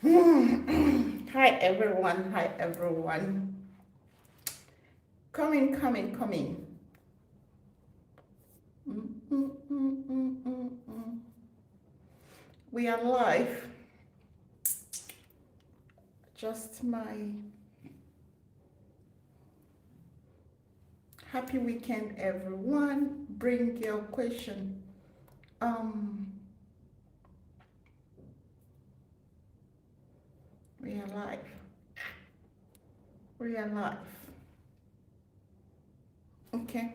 Hi everyone, hi everyone. Coming. Mm, mm, mm, mm, mm, mm. We are live. Just my happy weekend, everyone. Bring your question. Um, we are live. We are live. Okay.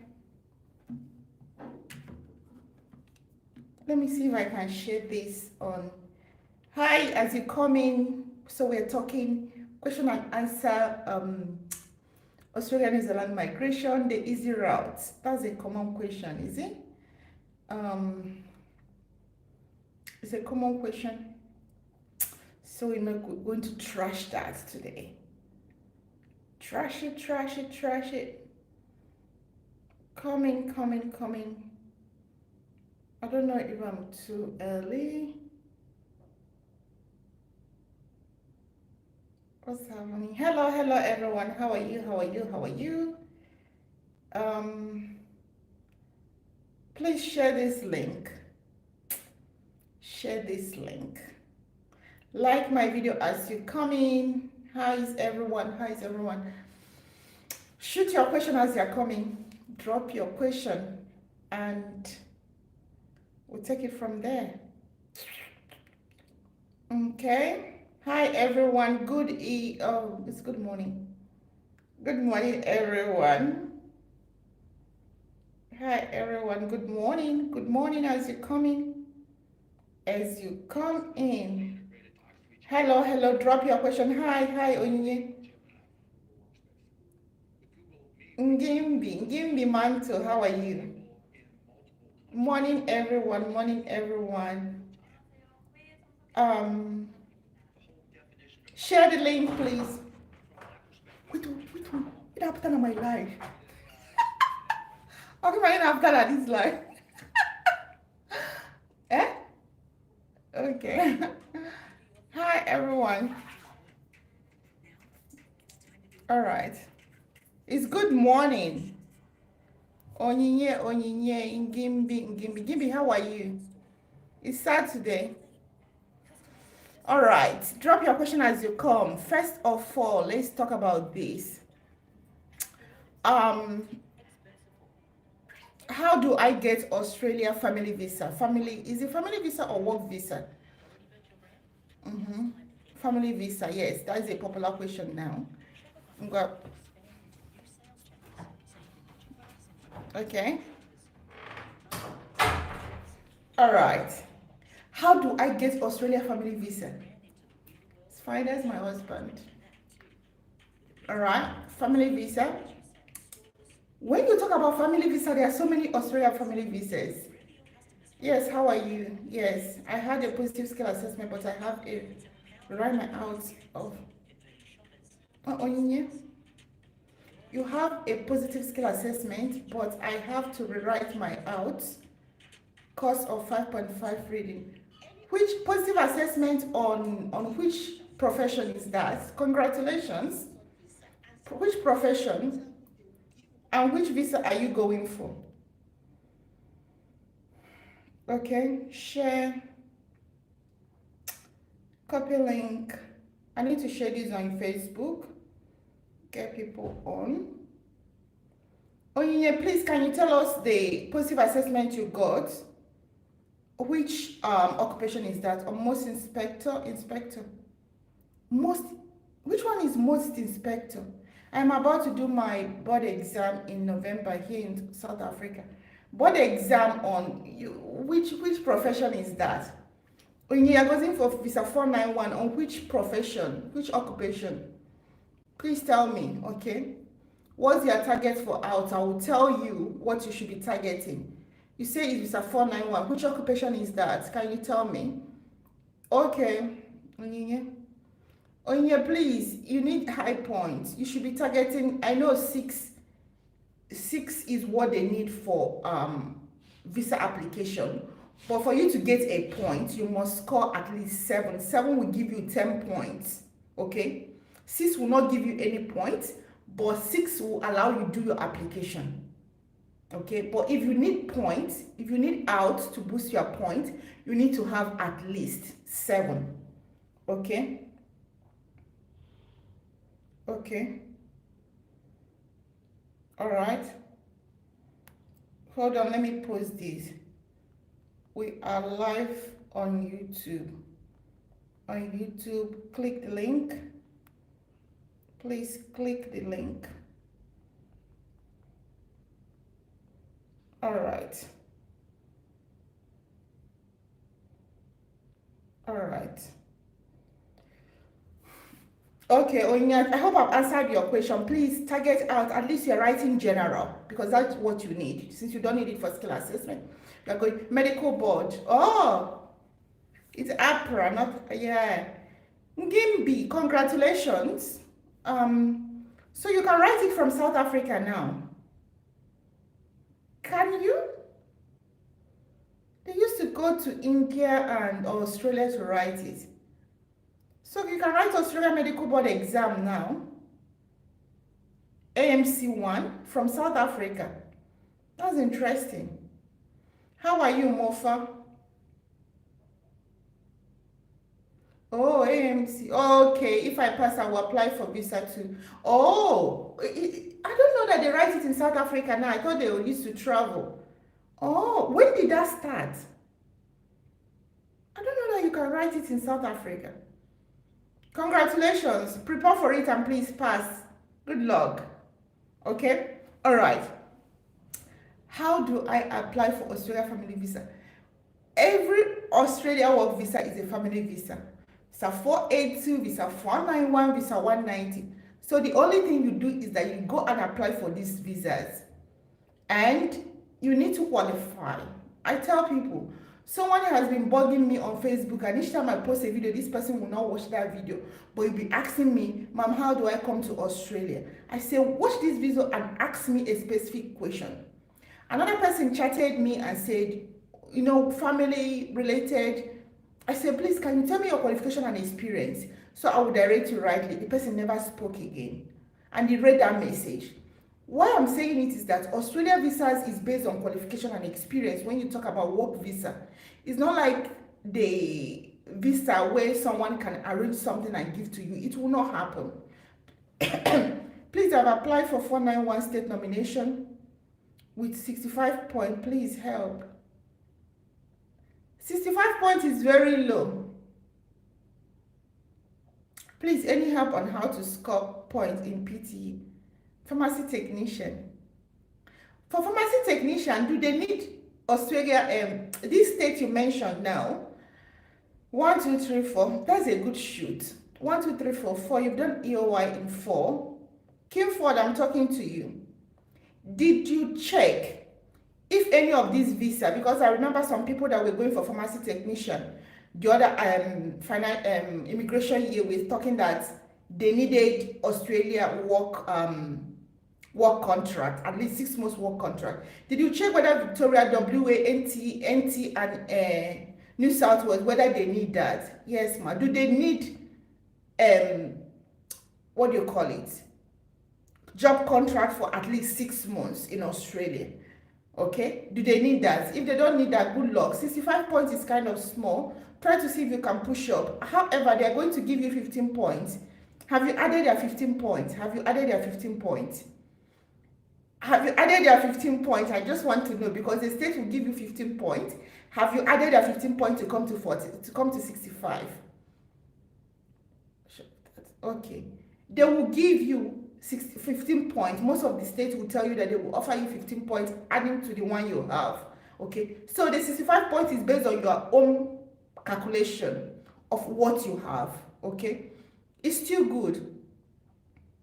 Let me see if I can share this on. Hi, as you come in. So we're talking question and answer. Australia New Zealand migration, the easy routes. That's a common question, is it? Um, it's a common question. So we're not going to trash that today. Trash it. Coming. I don't know if I'm too early. What's happening? Hello everyone. How are you? Um, please share this link. Share this link. Like my video as you come in. How is everyone? Shoot your question as you're coming. Drop your question and we'll take it from there. Okay. Hi everyone. It's good morning. Good morning everyone. Hi everyone. Good morning. Good morning as you come in. As you come in. Hello. Drop your question. Hi Onyinye. Ngimbi Manto. How are you? Morning everyone. Um Share the link, please. Wait, it happened on my life. Okay, my after that is life. Eh? Okay. Hi, everyone. All right. It's good morning. Onyinye, Ngimbi, how are you? It's Saturday. All right. Drop your question as you come. First of all, let's talk about this. Um, how do I get Australia family visa? Is it family visa or work visa? Mm-hmm. Family visa, yes, that is a popular question now. Okay. All right. How do I get Australia family visa? Spider's my husband. All right. Family visa. When you talk about family visa, there are so many Australia family visas. Yes, how are you? Yes, I had a positive skill assessment, but I have a right my out of. Onyinye, you have a positive skill assessment, but I have to rewrite my out course of 5.5 reading. Which positive assessment on which profession is that? Congratulations. Which profession and which visa are you going for? Okay, share, copy link. I need to share this on Facebook. Get people on. Oh yeah, please can you tell us the positive assessment you got? Which occupation is that? Or most inspector? Most, which one is most inspector? I'm about to do my board exam in November here in South Africa. Board exam on you, which profession is that? When you are going for visa 491, on which profession, which occupation? Please tell me, okay? What's your target for out? I will tell you what you should be targeting. You say it's visa 491. Which occupation is that? Can you tell me? Okay. Onyinye, please, you need high points. You should be targeting, I know six is what they need for visa application. But for you to get a point, you must score at least 7. 7 will give you 10 points, okay? 6 will not give you any points, but 6 will allow you to do your application, okay? But if you need points, if you need out to boost your point, you need to have at least 7, okay? Okay. All right. Hold on, let me post this. We are live on YouTube. On YouTube, click the link. Please click the link. All right. All right. Okay, Onya, I hope I've answered your question. Please target out, at least you're writing general, because that's what you need, since you don't need it for skill assessment. You're going medical board. Oh, it's APRA, not, yeah. Ngimbi, congratulations. So you can write it from South Africa now. Can you? They used to go to India and Australia to write it. So you can write Australia Medical Board exam now. AMC1 from South Africa. That's interesting. How are you, Mofa? Oh, AMC. Okay, if I pass, I will apply for visa too. Oh, I don't know that they write it in South Africa now. I thought they used to travel. Oh, when did that start? I don't know that you can write it in South Africa. Congratulations. Prepare for it and please pass. Good luck. Okay? All right. How do I apply for Australia family visa? Every Australia work visa is a family visa. Visa 482, visa 491, visa 190. So the only thing you do is that you go and apply for these visas. And you need to qualify. I tell people, someone has been bugging me on Facebook, and each time I post a video, this person will not watch that video, but you'll be asking me, Mom, how do I come to Australia? I say, watch this video and ask me a specific question. Another person chatted me and said, you know, family related. I said, please, can you tell me your qualification and experience? So I will direct you rightly. The person never spoke again. And he read that message. Why I'm saying it is that Australia visas is based on qualification and experience. When you talk about work visa, it's not like the visa where someone can arrange something and give to you. It will not happen. Please, I've applied for 491 state nomination with 65 points. Please help. 65 points is very low. Please, any help on how to score points in PTE? Pharmacy technician. For pharmacy technician, do they need Australia, this state you mentioned now? 1, 2, 3, 4. That's a good shoot. 1, 2, 3, 4, 4. You've done EOY in 4. Kilford, I'm talking to you. Did you check if any of these visa, because I remember some people that were going for pharmacy technician, the other immigration year was talking that they needed Australia work contract, at least 6 months work contract. Did you check whether Victoria, WA, NT and New South Wales, whether they need that? Yes, ma. Do they need what do you call it? Job contract for at least 6 months in Australia? Okay, do they need that? If they don't need that, good luck. 65 points is kind of small. Try to see if you can push up. However, they are going to give you 15 points. Have you added their 15 points? Have you added their 15 points? Have you added their 15 points? I just want to know, because the state will give you 15 points. Have you added their 15 points to come to 40, to come to 65? Okay. They will give you 15 points. Most of the states will tell you that they will offer you 15 points adding to the one you have. Okay. So the 65 points is based on your own calculation of what you have. Okay. It's still good.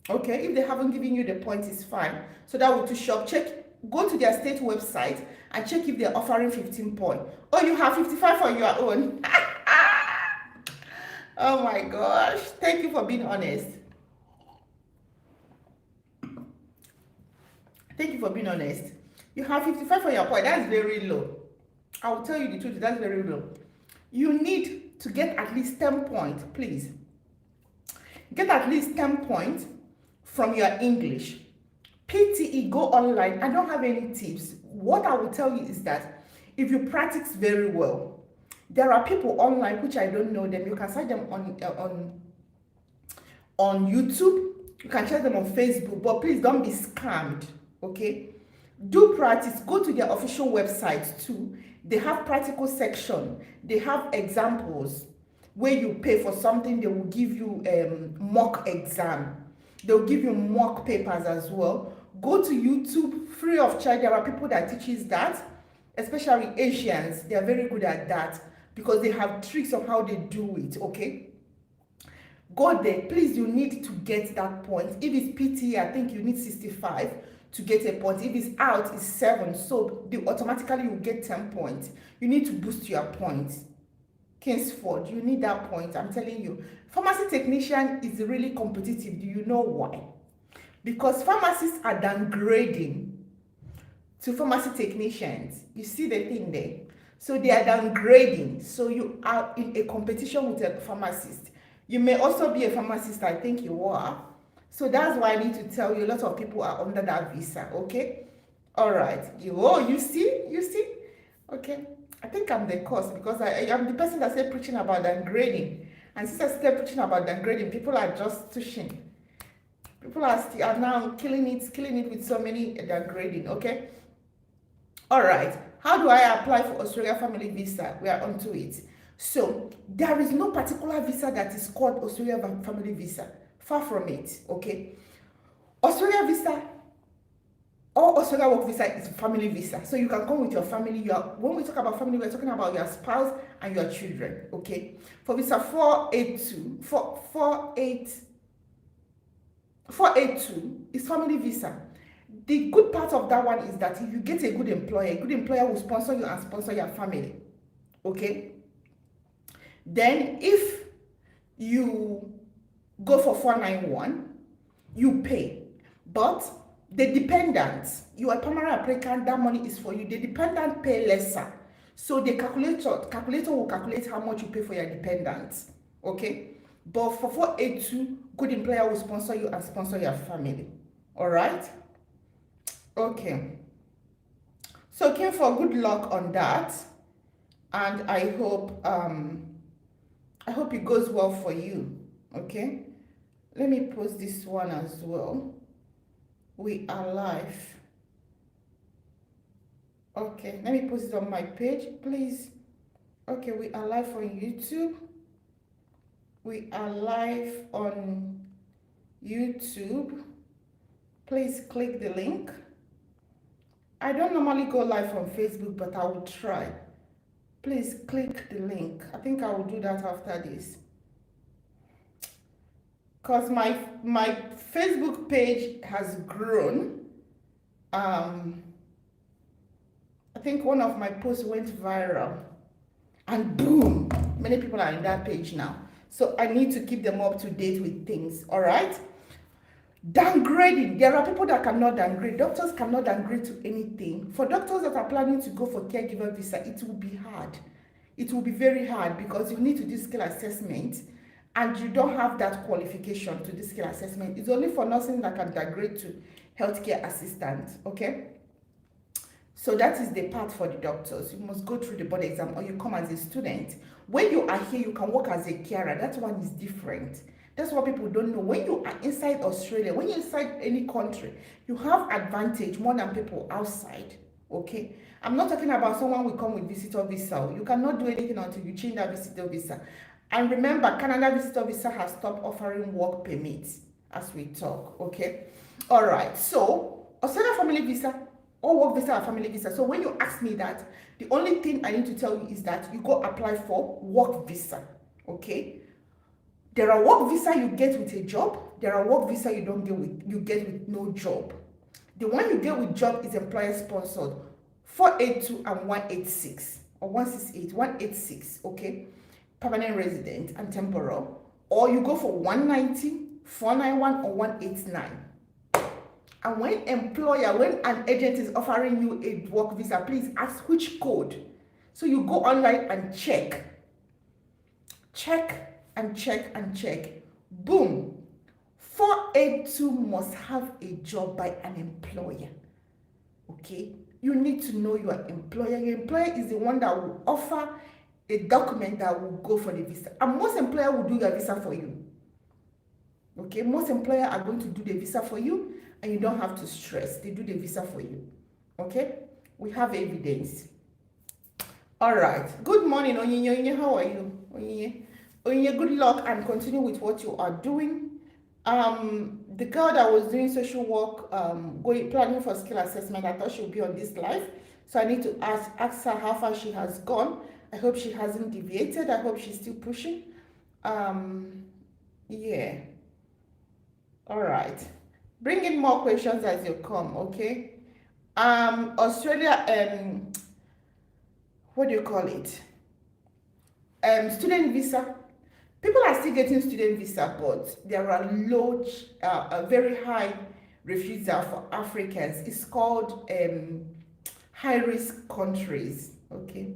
Okay, if they haven't given you the points, it's fine. So that will to shop. Check, go to their state website and check if they're offering 15 points. Oh, you have 55 on your own. Oh my gosh. Thank you for being honest. Thank you for being honest. You have 55 on your point. That's very low. I will tell you the truth, that's very real. You need to get at least 10 points, please. Get at least 10 points from your English. PTE, go online. I don't have any tips. What I will tell you is that if you practice very well, there are people online which I don't know them. You can search them on YouTube. You can check them on Facebook, but please don't be scammed, okay? Do practice. Go to their official website too. They have practical section. They have examples where you pay for something. They will give you mock exam. They will give you mock papers as well. Go to YouTube, free of charge. There are people that teaches that, especially Asians. They are very good at that because they have tricks of how they do it, okay? Go there. Please, you need to get that point. If it's PT, I think you need 65 to get a point. If it's out, it's 7. So automatically you get 10 points. You need to boost your points. Kingsford, you need that point. I'm telling you. Pharmacy technician is really competitive. Do you know why? Because pharmacists are downgrading to pharmacy technicians. You see the thing there? So they are downgrading. So you are in a competition with a pharmacist. You may also be a pharmacist, I think you are. So that's why I need to tell you, a lot of people are under that visa, okay? All right. You see? Okay. I think I'm the cause because I am the person that said preaching about downgrading. And since I started preaching about downgrading, people are just tushing. People are now killing it with so many downgrading, okay? All right. How do I apply for Australia Family Visa? We are onto it. So there is no particular visa that is called Australia Family Visa. Far from it, okay? Australia Visa or Australia Work Visa is family visa. So you can come with your family. When we talk about family, we're talking about your spouse and your children, okay? For visa 482 is family visa. The good part of that one is that if you get a good employer will sponsor you and sponsor your family, okay? Then if you go for 491, you pay. But the dependents, you are primary applicant, that money is for you. The dependent pay lesser. So the calculator will calculate how much you pay for your dependents. Okay? But for 482, good employer will sponsor you and sponsor your family. Alright? Okay. So Kim, for good luck on that. And I hope it goes well for you. Okay? Let me post this one as well. We are live. Okay, let me post it on my page, please. Okay, we are live on YouTube. We are live on YouTube. Please click the link. I don't normally go live on Facebook, but I will try. Please click the link. I think I will do that after this. Because my Facebook page has grown. I think one of my posts went viral. And boom, many people are in that page now. So I need to keep them up to date with things, all right? Downgrading. There are people that cannot downgrade. Doctors cannot downgrade to anything. For doctors that are planning to go for caregiver visa, it will be hard. It will be very hard because you need to do skill assessment and you don't have that qualification to do skill assessment. It's only for nursing that can downgrade to healthcare assistant, okay? So that is the part for the doctors. You must go through the board exam or you come as a student. When you are here, you can work as a carer. That one is different. That's what people don't know. When you are inside Australia, when you're inside any country, you have advantage more than people outside, okay? I'm not talking about someone will come with visitor visa. You cannot do anything until you change that visitor visa. And remember, Canada visitor visa has stopped offering work permits as we talk, okay? All right, so Australia family visa or work visa or family visa. So when you ask me that, the only thing I need to tell you is that you go apply for work visa, okay? There are work visa you get with a job. There are work visa you get with no job. The one you get with job is employer sponsored. 482 and 186 or 168, 186, okay? Permanent resident and temporal. Or you go for 190, 491 or 189. And when an agent is offering you a work visa, please ask which code So you go online and check and check and check. Boom. 482 must have a job by an employer. Okay, you need to know your employer. Your employer is the one that will offer a document that will go for the visa, and most employer will do your visa for you. Okay, most employer are going to do the visa for you, and you don't have to stress. They do the visa for you. Okay, we have evidence. All right, good morning, Onyinye. How are you, Onyinye? Good luck and continue with what you are doing. The girl that was doing social work, planning for skill assessment, I thought she would be on this live, so I need to ask her how far she has gone. I hope she hasn't deviated. I hope she's still pushing. Yeah. All right. Bring in more questions as you come, okay? Australia, what do you call it? Student visa. People are still getting student visa, but there are a very high refusal for Africans. It's called high-risk countries, okay?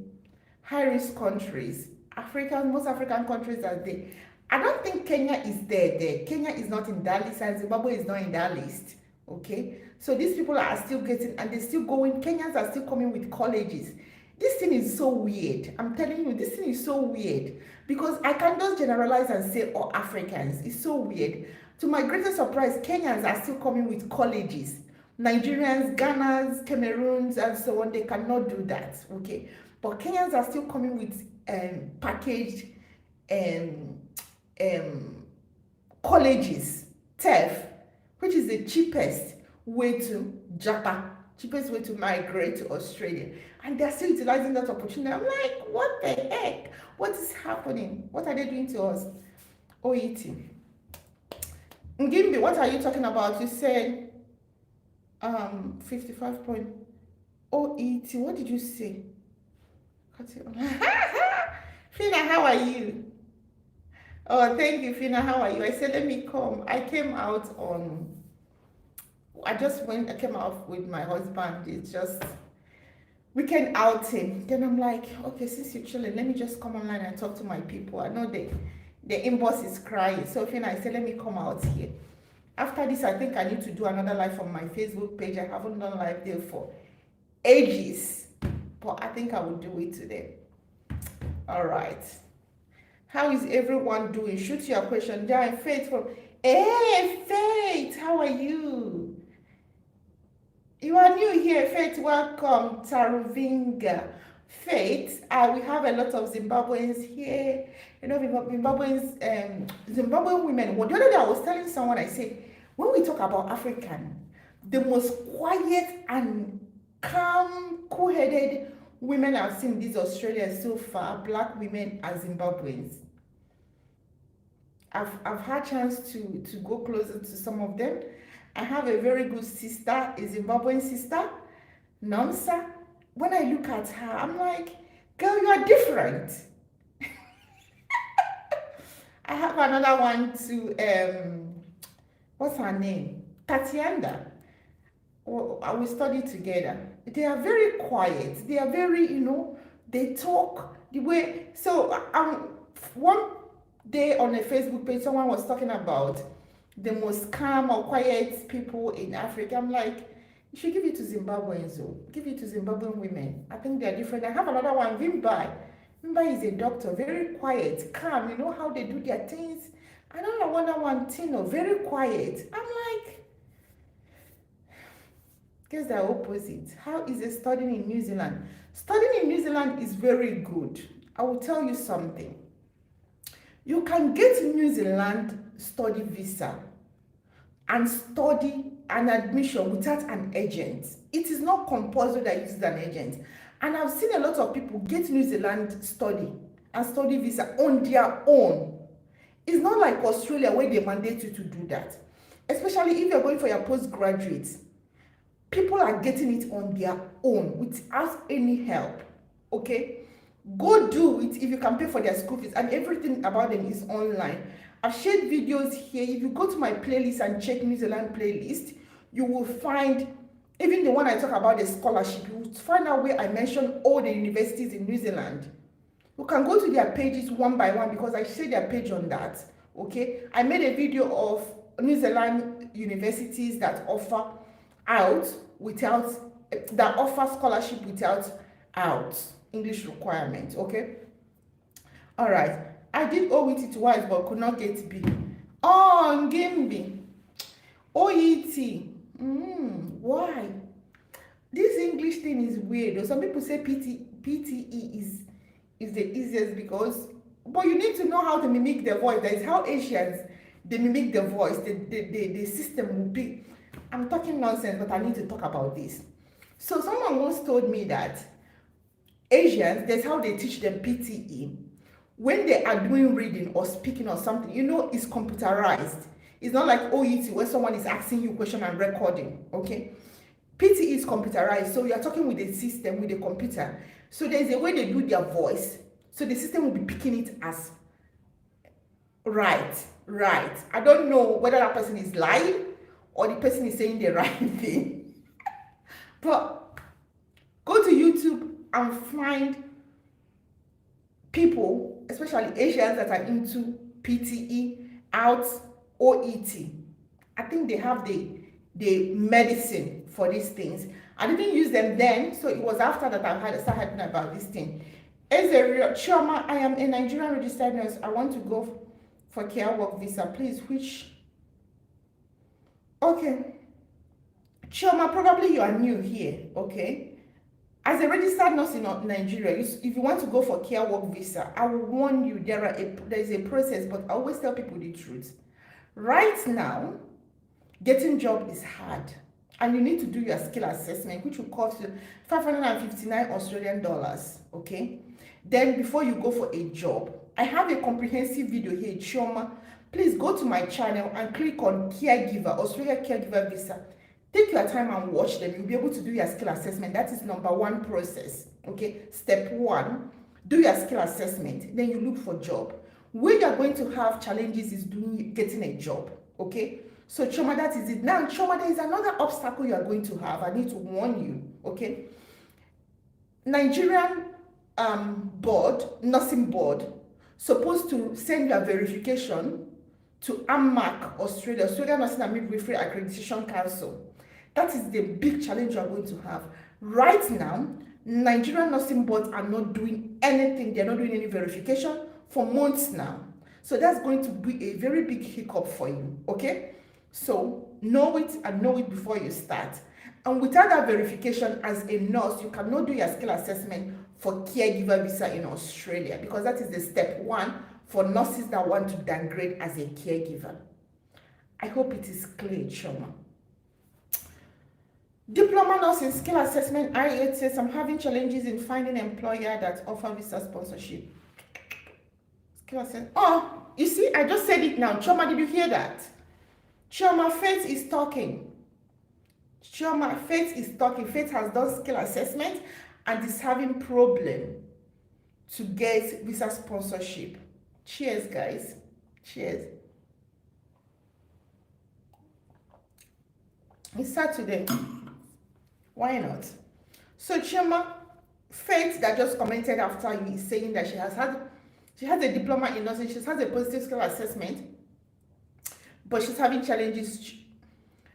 High-risk countries. Most African countries are there. I don't think Kenya is there. Kenya is not in that list, and Zimbabwe is not in that list, okay? So these people are still getting, and they're still going. Kenyans are still coming with colleges. This thing is so weird. I'm telling you, this thing is so weird, because I can't just generalize and say all Africans. It's so weird. To my greatest surprise, Kenyans are still coming with colleges. Nigerians, Ghanas, Cameroons, and so on, they cannot do that, okay? But Kenyans are still coming with packaged colleges, TEF, which is the cheapest way to Japan, cheapest way to migrate to Australia. And they're still utilizing that opportunity. I'm like, what the heck? What is happening? What are they doing to us? OET. Ngimbi, what are you talking about? You said 55 point OET. What did you say? Fina, how are you? Oh, thank you, Fina. How are you? I said, let me come. I came out with my husband. It's just weekend outing. Then I'm like, okay, since you're chilling, let me just come online and talk to my people. I know the inbox is crying. So Fina, I said, let me come out here. After this, I think I need to do another live on my Facebook page. I haven't done live there for ages, but I think I will do it today. All right. How is everyone doing? Shoot your question. There, Faith from. Hey, Faith, how are you? You are new here, Faith. Welcome, Taruvinga. Faith, we have a lot of Zimbabweans here. You know, Zimbabwean women. The other day I was telling someone, I said, when we talk about African, the most quiet and calm, cool-headed women I've seen in these Australians so far, Black women are Zimbabweans. I've had chance to go closer to some of them. I have a very good sister, a Zimbabwean sister, Namsa. When I look at her, I'm like, girl, you are different. I have another one too, what's her name? Tatiana. We study together. They are very quiet. They are very, they talk the way. So one day on a Facebook page, someone was talking about the most calm or quiet people in Africa. I'm like, you should give it to Zimbabweans, though. Give it to Zimbabwean women. I think they're different. I have another one, Vimbai. Vimbai is a doctor, very quiet, calm. You know how they do their things. I don't know, another one, Tino, very quiet. I'm like, guess they're opposite. How is it studying in New Zealand? Studying in New Zealand is very good. I will tell you something. You can get New Zealand study visa and study an admission without an agent. It is not compulsory that you use an agent. And I've seen a lot of people get New Zealand study and study visa on their own. It's not like Australia where they mandate you to do that. Especially if you're going for your postgraduate. People are getting it on their own without any help. Okay? Go do it if you can pay for their school fees, and everything about them is online. I've shared videos here. If you go to my playlist and check New Zealand playlist, you will find Even the one I talk about, the scholarship, you will find out where I mention all the universities in New Zealand. You can go to their pages one by one because I share their page on that. Okay, I made a video of New Zealand universities that offer scholarship without English requirement. Okay, all right. I did OET twice but could not get B. Oh, Ngimbi. OET. Why? This English thing is weird. Some people say PTE is the easiest because, but you need to know how to mimic the voice. That is how Asians, they mimic the voice. The system will be. I'm talking nonsense, but I need to talk about this. So someone once told me that Asians, that's how they teach them PTE. When they are doing reading or speaking or something, you know, it's computerized. It's not like OET where someone is asking you a question and recording, okay? PTE is computerized, so you're talking with the system, with the computer. So there's a way they do their voice. So the system will be picking it as right. I don't know whether that person is lying or the person is saying the right thing. But go to YouTube and find people, especially Asians, that are into PTE, OET. I think they have the medicine for these things. I didn't use them then, so it was after that I started hearing about this thing. As a real Chioma, I am a Nigerian registered nurse. I want to go for care work visa. Please, which? Okay. Chioma, probably you are new here, okay? As a registered nurse in Nigeria, if you want to go for care work visa, I will warn you, there is a process, but I always tell people the truth. Right now, getting job is hard, and you need to do your skill assessment, which will cost you 559 Australian dollars, okay? Then before you go for a job, I have a comprehensive video here, Chioma. Please go to my channel and click on caregiver, Australia caregiver visa. Take your time and watch them. You'll be able to do your skill assessment. That is number one process, okay? Step one, do your skill assessment. Then you look for job. Where you're going to have challenges is getting a job, okay? So Chioma, that is it. Now, Chioma, there is another obstacle you are going to have. I need to warn you, okay? Nigerian nursing board, supposed to send your verification to AMAC, Australia, Australian Nursing and Midwifery Accreditation Council. That is the big challenge you are going to have. Right now, Nigerian nursing boards are not doing anything. They're not doing any verification for months now. So that's going to be a very big hiccup for you, okay? So know it and know it before you start. And without that verification as a nurse, you cannot do your skill assessment for caregiver visa in Australia, because that is the step one for nurses that want to downgrade as a caregiver. I hope it is clear, Chioma. Diploma nurse in skill assessment, I8 says, I'm having challenges in finding an employer that offer visa sponsorship. Skill assessment. Oh, you see, I just said it now. Chioma, did you hear that? Chioma, Faith is talking. Chioma, Faith is talking. Faith has done skill assessment and is having problem to get visa sponsorship. Cheers, guys. Cheers. It's Saturday. Why not? So Chioma, Faith that just commented after you is saying that she has a diploma in nursing, she has a positive skill assessment, but she's having challenges.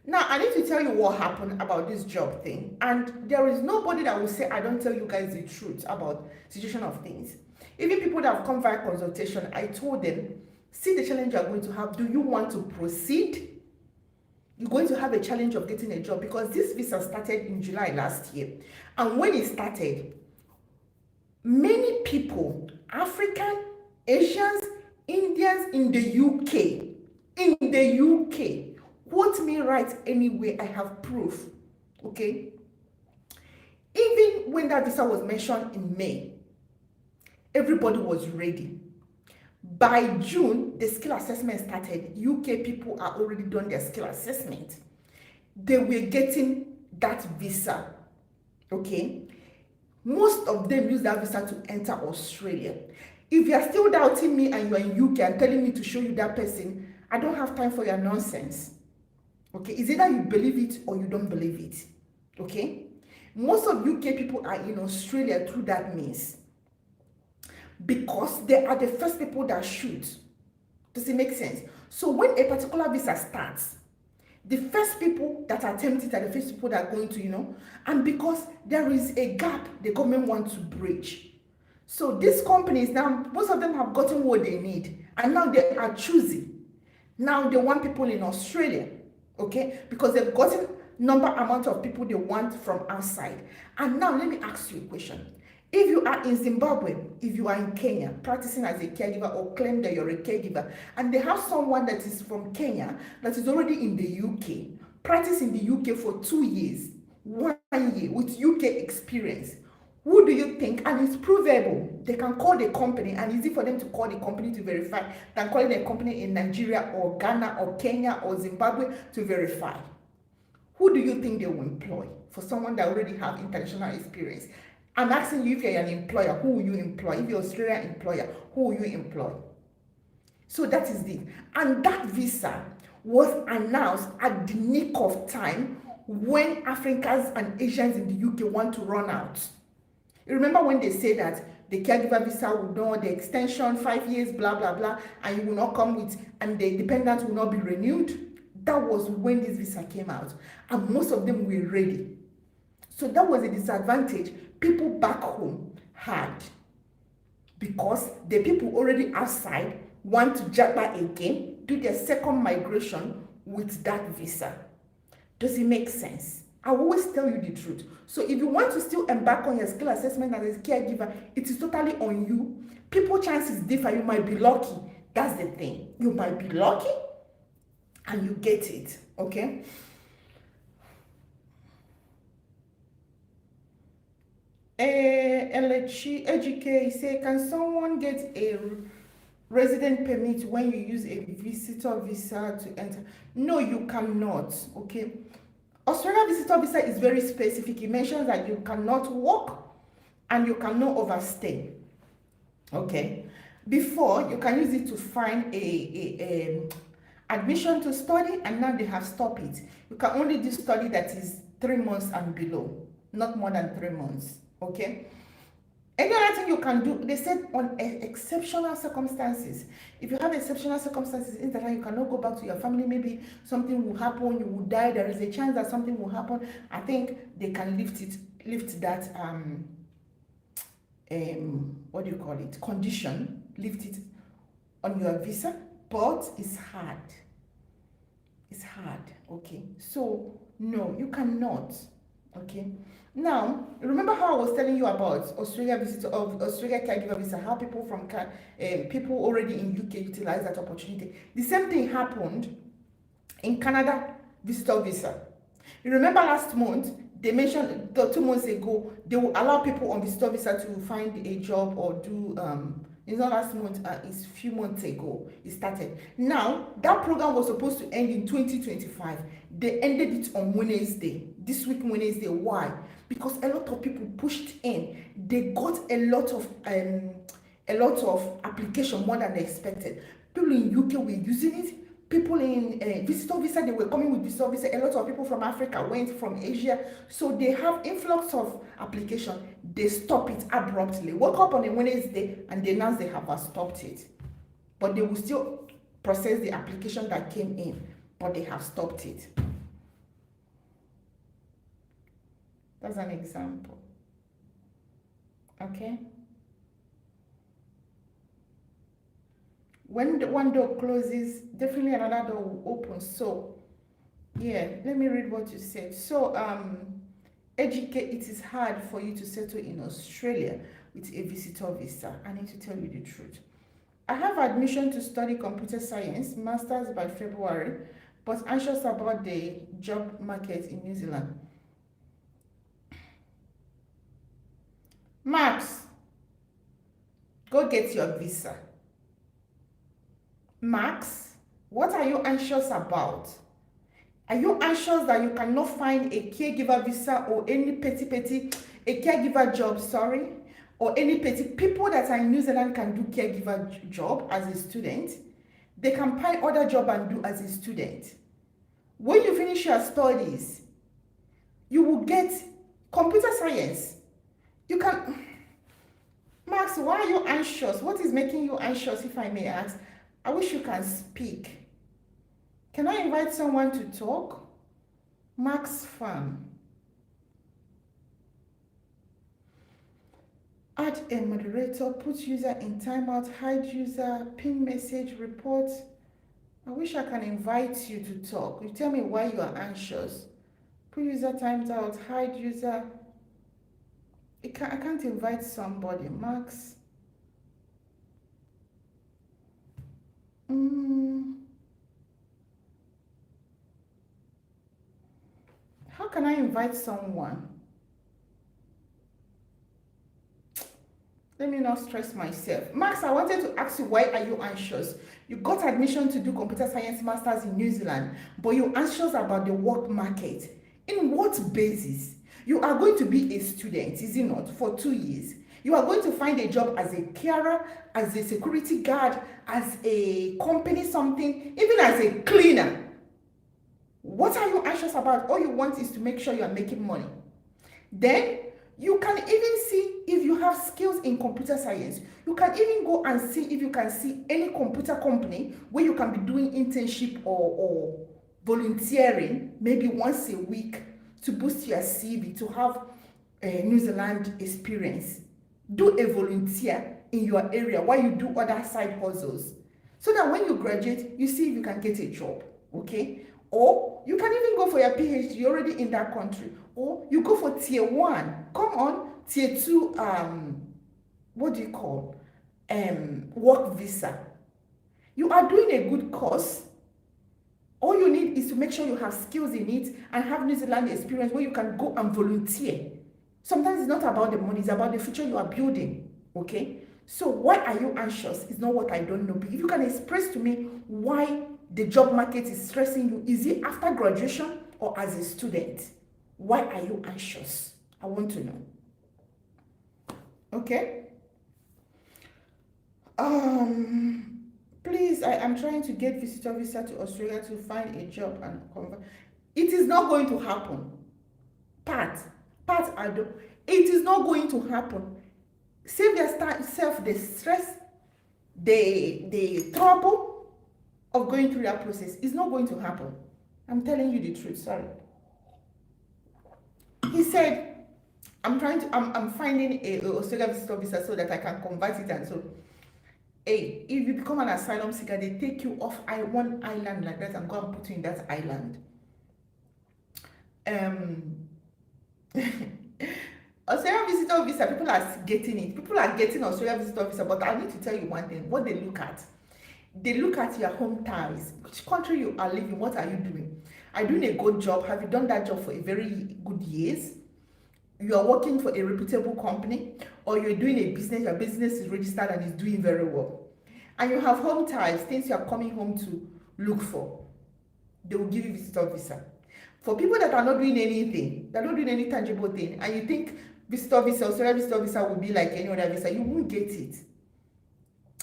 Now, I need to tell you what happened about this job thing, and there is nobody that will say I don't tell you guys the truth about situation of things. Even people that have come via consultation, I told them, see the challenge you're going to have. Do you want to proceed? You're going to have a challenge of getting a job, because this visa started in July last year. And when it started, many people, African, Asians, Indians in the UK, quote me right anyway, I have proof, okay? Even when that visa was mentioned in May, everybody was ready. By June, the skill assessment started. UK people are already done their skill assessment. They were getting that visa, okay? Most of them use that visa to enter Australia. If you are still doubting me and you are in UK and telling me to show you that person, I don't have time for your nonsense, okay? It's either you believe it or you don't believe it. okay? Most of UK people are in Australia through that means because they are the first people that shoot. Does it make sense? So when a particular visa starts, the first people that attempt it are the first people that are going to, and because there is a gap the government wants to bridge. So these companies now, most of them have gotten what they need, and now they are choosing. Now they want people in Australia, okay? Because they've gotten amount of people they want from outside. And now let me ask you a question. If you are in Zimbabwe, if you are in Kenya, practicing as a caregiver or claim that you're a caregiver, and they have someone that is from Kenya that is already in the UK, practice in the UK for 2 years, 1 year with UK experience, who do you think, and it's provable, they can call the company, and easy for them to call the company to verify than calling a company in Nigeria or Ghana or Kenya or Zimbabwe to verify? Who do you think they will employ for someone that already have international experience? I'm asking you, if you're an employer, who will you employ? If you're an Australian employer, who will you employ? So that is it. And that visa was announced at the nick of time when Africans and Asians in the UK want to run out. You remember when they say that the caregiver visa will not, the extension, 5 years, blah, blah, blah, and you will not come with, and the dependent will not be renewed? That was when this visa came out. And most of them were ready. So that was a disadvantage people back home had, because the people already outside want to jabba again, do their second migration with that visa. Does it make sense? I always tell you the truth. So if you want to still embark on your skill assessment as a caregiver, it is totally on you. People chances differ. You might be lucky. That's the thing. You might be lucky and you get it, okay? Elechi Ejike say, can someone get a resident permit when you use a visitor visa to enter? No, you cannot, okay? Australia visitor visa is very specific. It mentions that you cannot work and you cannot overstay, okay? Before, you can use it to find a admission to study, and now they have stopped it. You can only do study that is 3 months and below, not more than 3 months, okay? Any other thing you can do, they said on exceptional circumstances. If you have exceptional circumstances in that you cannot go back to your family, maybe something will happen, you will die, there is a chance that something will happen, I think they can lift that what do you call it, condition, lift it on your visa, but it's hard. It's hard, okay? So no, you cannot, okay? Now, remember how I was telling you about Australia caregiver visa, how people from people already in UK utilize that opportunity. The same thing happened in Canada visitor visa. You remember last month, they mentioned 2 months ago, they will allow people on visitor visa to find a job or do, it's not last month, it's a few months ago it started. Now, that program was supposed to end in 2025. They ended it on Wednesday, this week Wednesday. Why? Because a lot of people pushed in. They got a lot of application, more than they expected. People in UK were using it. People in visitor visa, they were coming with visitor visa. A lot of people from Africa went, from Asia. So they have influx of application. They stop it abruptly. Woke up on a Wednesday and they announced they have stopped it. But they will still process the application that came in. But they have stopped it. That's an example. Okay? When one door closes, definitely another door will open. So, yeah, let me read what you said. So, educate, it is hard for you to settle in Australia with a visitor visa. I need to tell you the truth. I have admission to study computer science, master's by February, but anxious about the job market in New Zealand. Max, go get your visa. Max, what are you anxious about? Are you anxious that you cannot find a caregiver visa or any a caregiver job, sorry, or any people that are in New Zealand can do caregiver job as a student? They can find other job and do as a student. When you finish your studies, you will get computer science. You can, Max, why are you anxious? What is making you anxious, if I may ask? I wish you can speak. Can I invite someone to talk? Max Fan. Add a moderator, put user in timeout, hide user, pin message, report. I wish I can invite you to talk. You tell me why you are anxious. Put user timed out, hide user. I can't invite somebody. Max. How can I invite someone? Let me not stress myself. Max, I wanted to ask you, why are you anxious? You got admission to do computer science masters in New Zealand, but you're anxious about the work market. In what basis? You are going to be a student, is it not, for 2 years. You are going to find a job as a carer, as a security guard, as a company something, even as a cleaner. What are you anxious about? All you want is to make sure you are making money. Then you can even see if you have skills in computer science. You can even go and see if you can see any computer company where you can be doing internship or volunteering maybe once a week to boost your CV, to have a New Zealand experience. Do a volunteer in your area while you do other side hustles, so that when you graduate, you see if you can get a job, okay? Or you can even go for your PhD, you're already in that country. Or you go for tier 1, come on, tier 2, what do you call, work visa. You are doing a good course. All you need is to make sure you have skills in it and have New Zealand experience where you can go and volunteer. Sometimes it's not about the money, it's about the future you are building, okay? So why are you anxious? It's not what I don't know. But if you can express to me why the job market is stressing you, is it after graduation or as a student? Why are you anxious? I want to know. Okay? Please, I am trying to get visitor visa to Australia to find a job and convert. It is not going to happen. Pat, it is not going to happen. Save yourself the stress, the trouble of going through that process. It's not going to happen. I'm telling you the truth, sorry. He said, I'm finding a Australia visitor visa so that I can convert it, and so, hey, if you become an asylum seeker, they take you off one island like that and go and put you in that island. Australia visitor visa, people are getting it. People are getting Australia visitor visa, but I need to tell you one thing. What they look at your home ties. Which country you are living, what are you doing? Are you doing a good job? Have you done that job for a very good years? You are working for a reputable company, or you're doing a business, your business is registered and is doing very well. And you have home ties, things you are coming home to look for. They will give you visitor visa. For people that are not doing anything, they're not doing any tangible thing, and you think visitor visa, Australia visitor visa will be like any other visa, you won't get it.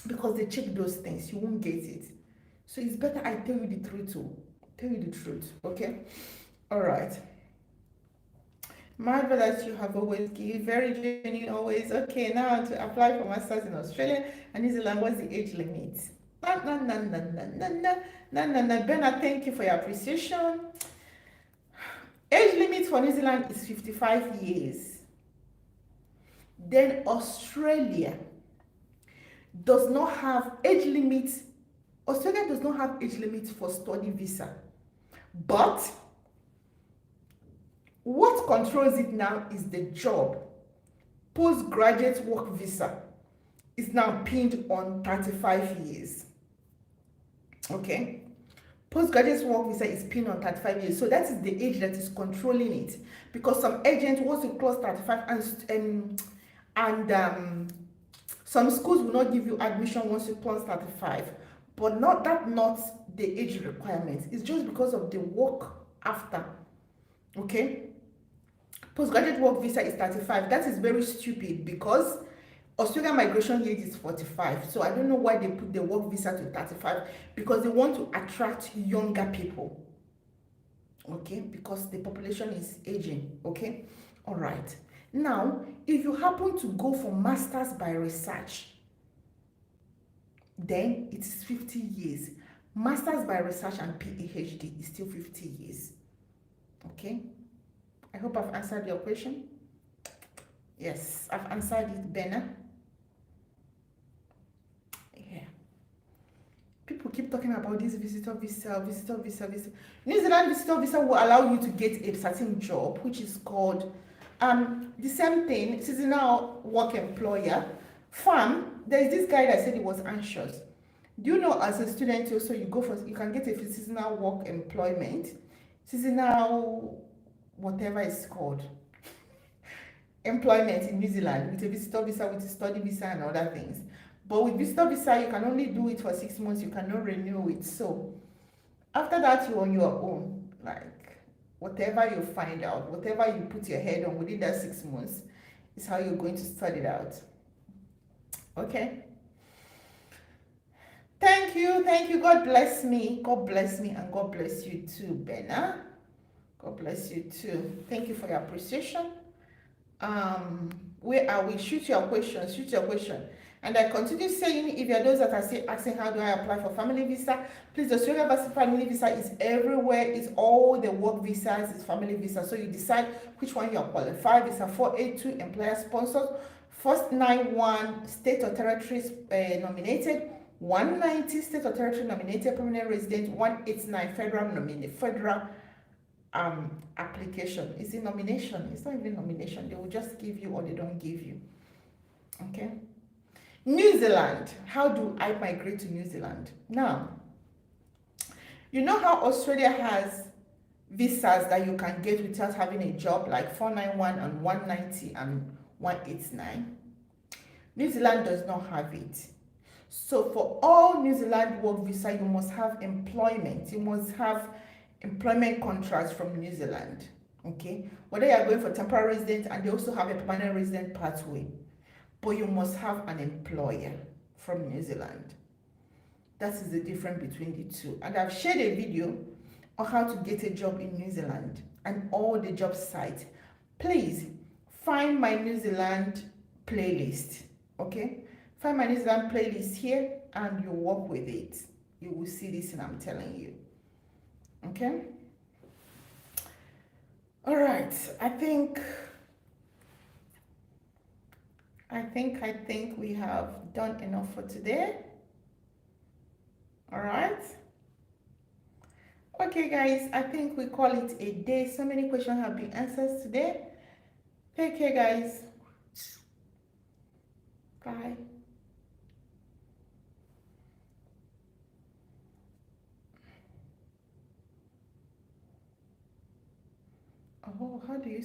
Because they check those things, you won't get it. So it's better I tell you the truth too. Tell you the truth, okay? All right. My advice you have always given, very genuine always. Okay, now to apply for masters in Australia and New Zealand, what's the age limit? No. Bernard, thank you for your appreciation. Age limit for New Zealand is 55 years. Then Australia does not have age limits. Australia does not have age limits for study visa. But what controls it now is the job. Postgraduate work visa is now pinned on 35 years. Okay? Postgraduate work visa is pinned on 35 years. So that is the age that is controlling it. Because some agents, once you cross 35, and some schools will not give you admission once you cross 35. But not the age requirement. It's just because of the work after. Okay? Postgraduate work visa is 35. That is very stupid because Australian migration age is 45. So I don't know why they put the work visa to 35, because they want to attract younger people. okay, because the population is aging, okay. All right, now if you happen to go for masters by research, then it is 50 years. Masters by research and PhD is still 50 years, okay. I hope I've answered your question. Yes, I've answered it, Benna. Yeah. People keep talking about this visitor visa. New Zealand visitor visa will allow you to get a certain job, which is called the same thing, seasonal work employer. Farm, there's this guy that said he was anxious. Do you know, as a student also, you can get a seasonal work employment, seasonal whatever it's called, employment in New Zealand with a visitor visa, with a study visa and other things. But with visitor visa, you can only do it for 6 months, you cannot renew it. So after that, you're on your own. Like, whatever you find out, whatever you put your head on within that 6 months is how you're going to study it out. Okay? Thank you. God bless me, and God bless you too, Benna. God bless you too. Thank you for your appreciation. Where are we? Shoot your question. And I continue saying, if you're those that are still asking how do I apply for family visa, please, the Australia family visa is everywhere. It's all the work visas, it's family visa. So you decide which one you are qualified. Visa 482 employer sponsored, 491 state or territories nominated, 190 state or territory nominated permanent resident, 189 federal application. Is it nomination? It's not even nomination. They will just give you or they don't give you. Okay. New Zealand. How do I migrate to New Zealand? Now, you know how Australia has visas that you can get without having a job, like 491 and 190 and 189? New Zealand does not have it. So for all New Zealand work visa, you must have employment. You must have employment contracts from New Zealand. Okay, whether you are going for temporary resident, and they also have a permanent resident pathway, but you must have an employer from New Zealand. That is the difference between the two. And I've shared a video on how to get a job in New Zealand and all the job sites. Please find my New Zealand playlist. Okay, find my New Zealand playlist here and you work with it. You will see this, and I'm telling you. Okay. All right. I think we have done enough for today. All right. Okay, guys. I think we call it a day. So many questions have been answered today. Take care, guys. Bye. Oh, how do you